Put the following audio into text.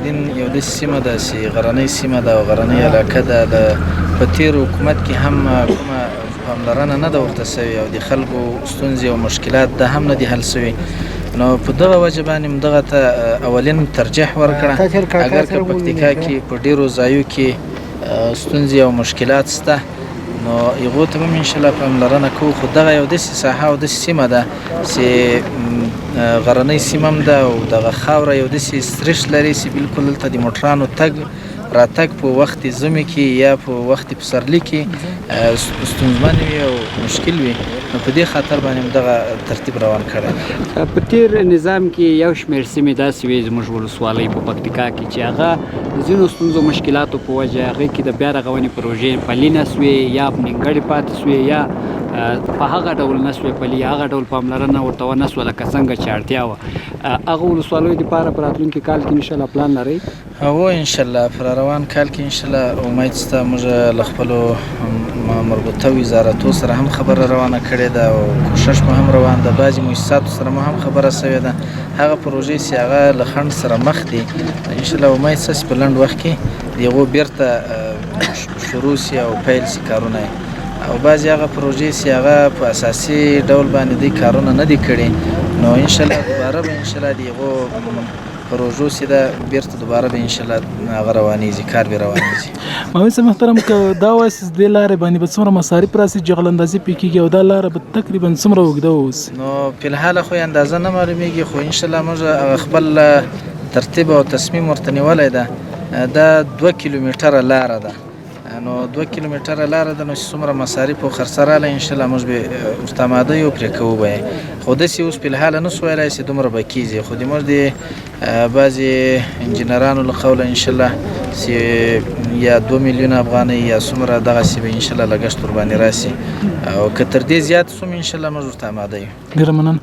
دین یو داسې سیمه ده چې غرنۍ سیمه ده او غرنۍ علاقه ده. په تېر حکومت کې هم کومه پاملرنه نه ده ورته سوې او د خلکو ستونزې او مشکلات ده هم نه دي حل سوي. نو په دغه وجه باندې همدغه ته اولین ترجیح ورکړه. اگر که پکتیکا کې په ډېرو ځایو کې ستونزې او مشکلات شته نو هغو ته به هم انشاءالله پاملرنه کوو. خو دغه یو داسې ساحه او داسې سیمه ده چې غرنۍ سیمه هم ده او دغه خاوره یو داسې سرښت لري چې بلکل دلته د موټرانو تګ راتګ په وخت ژمي کې یا په وخت پسرلي کې ستونزمن وي او مشکل وي. نو په دې خاطر باندې همدغه ترتیب روان کړی. په تېر نظام کې یو شمېر سیمې داسې وې زموږ ولسوالۍ په پکتیکا کې چې هغه د ځینو ستونزو مشکلاتو په وجه هغې کې د بیا رغونې پروژې پلي نه سوې یا نیمګړې پاتې سوې یا په هغه ډول نه سوې پلي هغه ډول پاملرنه ورته ونه سوه لکه څنګه چې اړتیا وه. هغه ولسوالیو دپاره په راتلونکي کال کې انشاءالله پلان لرئ؟ هو انشاءالله په روان کال کې انشاءالله امید شته. موږ له خپلو مربوطه وزارتو سره هم خبره روانه کړې ده او کوشش مو هم روان ده. بعضې مؤسساتو سره مو هم خبره سوې ده. هغه پروژې چې هغه له خنډ سره مخ دي انشاءالله امید شته چې په لنډ وخت کې د هغو بیرته شروع سي او پیل سي کارونه یې. او بعضې هغه پروژې چې هغه په اساسي ډول باندې دوی کارونه نه دي کړي نو انشاءالله دوباره به انشاءالله د هغو پروژو چې ده بیرته دوباره به انشاءالله هغه روانېږي، کار به روانېږي. محمد صاحب محترم که دا وایي چې دې لارې باندې به څومره مصارف راسي جغل اندازې پرې کېږي او دا لاره به تقریبا څومره اوږده واوسي؟ نو فلحاله خو یې اندازه نه معلومیږي خو انشاءالله موږ خپل ترتیب او تصمیم ورته نیولی ده. دا 2 کیلومتره لاره ده. نو 2 کیلومتره لاره ده نو چې څومره مصارف او خرڅه راغله انشاءالله موږ به ورته آماده یو پرې کوو به یې. خو داسې اوس فلحاله نه سو ویلی چې دومره به کېږي خو د موږ د بعضې انجینرانو له قوله انشاءالله چې یا 2 میلیونه افغانۍ یا څومره دغسې به انشاءالله لګښت ورباندې راسي او که تر دې زیات سو انشاءالله موږ ورته آماده یو. ډېره مننه.